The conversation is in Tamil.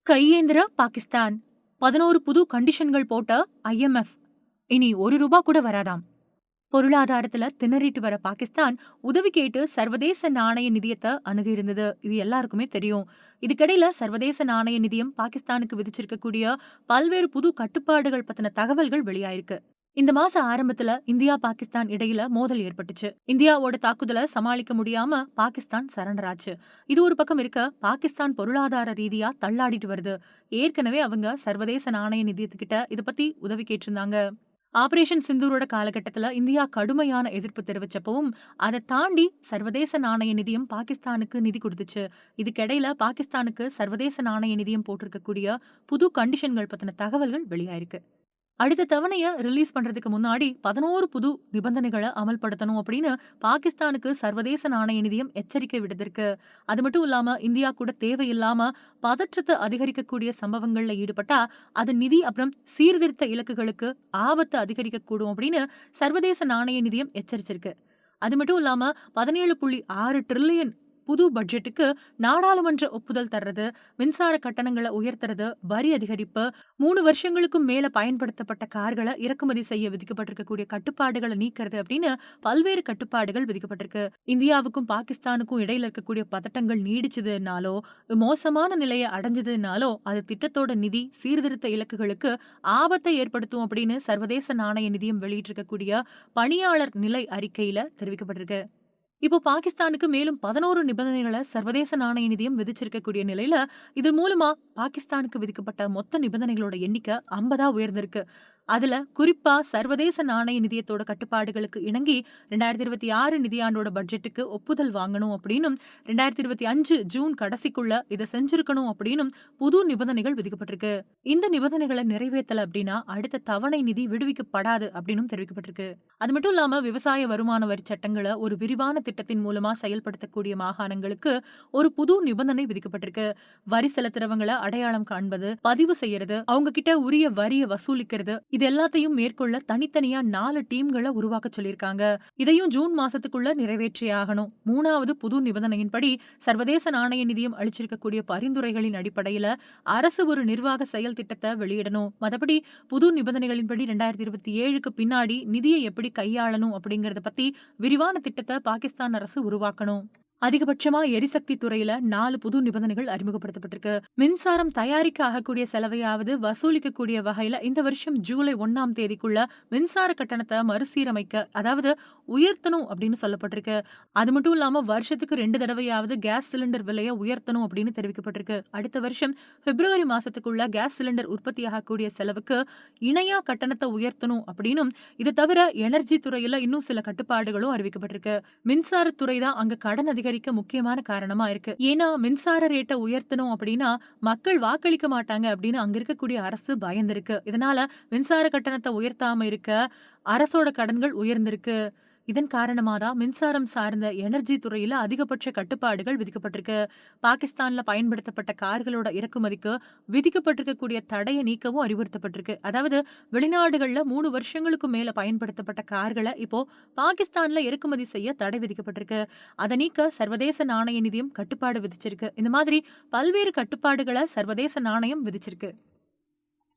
கையேந்திர பாகிஸ்தான் 11 புது கண்டிஷன்கள் போட்ட IMF இனி ₹1 கூட வராதாம். பொருளாதாரத்துல திணறிட்டு வர பாகிஸ்தான் உதவி கேட்டு சர்வதேச நாணய நிதியத்தை அணுகியிருந்தது. இது எல்லாருக்குமே தெரியும். இதுக்கிடையில சர்வதேச நாணய நிதியம் பாகிஸ்தானுக்கு விதிச்சிருக்கக்கூடிய பல்வேறு புது கட்டுப்பாடுகள் பத்தின தகவல்கள் வெளியாயிருக்கு. இந்த மாச ஆரம்பத்துல இந்தியா பாகிஸ்தான் இடையில மோதல் ஏற்பட்டுச்சு. இந்தியாவோட தாக்குதலை சமாளிக்க முடியாம பாகிஸ்தான் சரண்டர் ஆச்சு. இது ஒரு பக்கம் இருக்க, பாகிஸ்தான் பொருளாதார ரீதியா தள்ளாடிட்டு வருது. ஏற்கனவே அவங்க சர்வதேச நாணய நிதியத்துக்கிட்ட இத பத்தி உதவி கேட்டிருந்தாங்க. ஆபரேஷன் சிந்தூரோட காலகட்டத்துல இந்தியா கடுமையான எதிர்ப்பு தெரிவிச்சப்பவும் அதை தாண்டி சர்வதேச நாணய நிதியம் பாகிஸ்தானுக்கு நிதி கொடுத்துச்சு. இதுக்கிடையில பாகிஸ்தானுக்கு சர்வதேச நாணய நிதியம் போட்டிருக்கக்கூடிய புது கண்டிஷன்கள் பத்தின தகவல்கள் வெளியாயிருக்கு. அடுத்த தவணைய ரிலீஸ் பண்றதுக்கு முன்னாடி 11 புது நிபந்தனைகளை அமல்படுத்தணும் அப்படின்னு பாகிஸ்தானுக்கு சர்வதேச நாணய நிதியம் எச்சரிக்கை விடுத்திருக்கு. அது மட்டும் இல்லாம இந்தியா கூட தேவையில்லாம பதற்றத்தை அதிகரிக்கக்கூடிய சம்பவங்கள்ல ஈடுபட்டா அது நிதி அப்புறம் சீர்திருத்த இலக்குகளுக்கு ஆபத்து அதிகரிக்கக்கூடும் அப்படின்னு சர்வதேச நாணய நிதியம் எச்சரிச்சிருக்கு. அது மட்டும் இல்லாம 17.6 டிரில்லியன் புது பட்ஜெட்டுக்கு நாடாளுமன்ற ஒப்புதல் தர்றது, மின்சார கட்டணங்களை உயர்த்துறது, வரி அதிகரிப்பு, 3 வருஷங்களுக்கும் மேல பயன்படுத்தப்பட்ட கார்களை இறக்குமதி செய்ய விதிக்கப்பட்டிருக்கக்கூடிய கட்டுப்பாடுகளை நீக்கிறது அப்படின்னு பல்வேறு கட்டுப்பாடுகள் விதிக்கப்பட்டிருக்கு. இந்தியாவுக்கும் பாகிஸ்தானுக்கும் இடையில இருக்கக்கூடிய பதட்டங்கள் நீடிச்சதுனாலோ, மோசமான நிலையை அடைஞ்சதுனாலோ அது திட்டத்தோட நிதி சீர்திருத்த இலக்குகளுக்கு ஆபத்தை ஏற்படுத்தும் அப்படின்னு சர்வதேச நாணய நிதியம் வெளியிட்டிருக்கக்கூடிய பணியாளர் நிலை அறிக்கையில தெரிவிக்கப்பட்டிருக்கு. இப்போ பாகிஸ்தானுக்கு மேலும் 11 நிபந்தனைகளை சர்வதேச நாணய நிதியம் விதிச்சிருக்கக்கூடிய நிலையில இது மூலமா பாகிஸ்தானுக்கு விதிக்கப்பட்ட மொத்த நிபந்தனைகளோட எண்ணிக்கை 50ஆ உயர்ந்திருக்கு. அதுல குறிப்பா சர்வதேச நாணய நிதியத்தோட கட்டுப்பாடுகளுக்கு இணங்கி 2026 நிதியாண்டோட பட்ஜெட்டுக்கு ஒப்புதல் வாங்கணும் அப்படின்னும் 2025 ஜூன் கடைசிக்குள்ள இதை செஞ்சிருக்கணும் அப்படின்னும் புது நிபந்தனைகள் விதிக்கப்பட்டிருக்கு. இந்த நிபந்தனைகளை நிறைவேற்றல அப்படின்னா அடுத்த தவணை நிதி விடுவிக்கப்படாது அப்படின்னும் தெரிவிக்கப்பட்டிருக்கு. அது மட்டும் இல்லாம விவசாய வருமான வரி சட்டங்களை ஒரு விரிவான திட்டத்தின் மூலமா செயல்படுத்தக்கூடிய மாகாணங்களுக்கு ஒரு புது நிபந்தனை விதிக்கப்பட்டிருக்கு. வரி செலுத்துறவங்களை அடையாளம் காண்பது, பதிவு செய்யறது, அவங்க கிட்ட உரிய வரியை வசூலிக்கிறது, இது எல்லாத்தையும் மேற்கொள்ள தனித்தனியா 4 டீம்களை உருவாக்க சொல்லியிருக்காங்க. இதையும் ஜூன் மாசத்துக்குள்ள நிறைவேற்றியாகணும். 3வது புது நிபந்தனையின்படி சர்வதேச நாணய நிதியம் அளிச்சிருக்கக்கூடிய பரிந்துரைகளின் அடிப்படையில அரசு ஒரு நிர்வாக செயல் திட்டத்தை வெளியிடணும். மற்றபடி புது நிபந்தனைகளின்படி 2027க்கு பின்னாடி நிதியை எப்படி கையாளணும் அப்படிங்கறத பத்தி விரிவான திட்டத்தை பாகிஸ்தான் அரசு உருவாக்கணும். அதிகபட்சமா எரிசக்தி துறையில 4 புது நிபந்தனைகள் அறிமுகப்படுத்தப்பட்டிருக்கு. மின்சாரம் தயாரிக்க ஆகக்கூடிய செலவையாவது வசூலிக்கக்கூடிய வகையில இந்த வருஷம் ஜூலை 1ஆம் தேதிக்குள்ள மின்சார கட்டணத்தை மறுசீரமைக்க, அதாவது உயர்த்தணும் அப்படின்னு சொல்லப்பட்டிருக்கு. அது மட்டும் இல்லாம வருஷத்துக்கு 2 தடவையாவது கேஸ் சிலிண்டர் விலையை உயர்த்தணும் அப்படின்னு தெரிவிக்கப்பட்டிருக்கு. அடுத்த வருஷம் பிப்ரவரி மாசத்துக்குள்ள கேஸ் சிலிண்டர் உற்பத்தி ஆகக்கூடிய செலவுக்கு இணையா கட்டணத்தை உயர்த்தணும் அப்படின்னும், இது தவிர எனர்ஜி துறையில இன்னும் சில கட்டுப்பாடுகளும் அறிவிக்கப்பட்டிருக்கு. மின்சாரத்துறை தான் அங்க கடன் அதிகரிக்க முக்கியமான காரணமா இருக்கு. ஏன்னா மின்சார ரேட்டை உயர்த்தணும் அப்படின்னா மக்கள் வாக்களிக்க மாட்டாங்க அப்படின்னு அங்க இருக்கக்கூடிய அரசு பயந்திருக்கு. இதனால மின்சார கட்டணத்தை உயர்த்தாம இருக்க அரசோட கடன்கள் உயர்ந்திருக்கு. இதன் காரணமா தான் மின்சாரம் சார்ந்த எனர்ஜி துறையில அதிகபட்ச கட்டுப்பாடுகள் விதிக்கப்பட்டிருக்கு. பாகிஸ்தான்ல பயன்படுத்தப்பட்ட கார்களோட இறக்குமதிக்கு விதிக்கப்பட்டிருக்கக்கூடிய தடையை நீக்கவும் அறிவுறுத்தப்பட்டிருக்கு. அதாவது வெளிநாடுகள்ல 3 வருஷங்களுக்கு மேல பயன்படுத்தப்பட்ட கார்களை இப்போ பாகிஸ்தான்ல இறக்குமதி செய்ய தடை விதிக்கப்பட்டிருக்கு. அதை நீக்க சர்வதேச நாணய நிதியம் கட்டுப்பாடு விதிச்சிருக்கு. இந்த மாதிரி பல்வேறு கட்டுப்பாடுகளை சர்வதேச நாணயம் விதிச்சிருக்கு.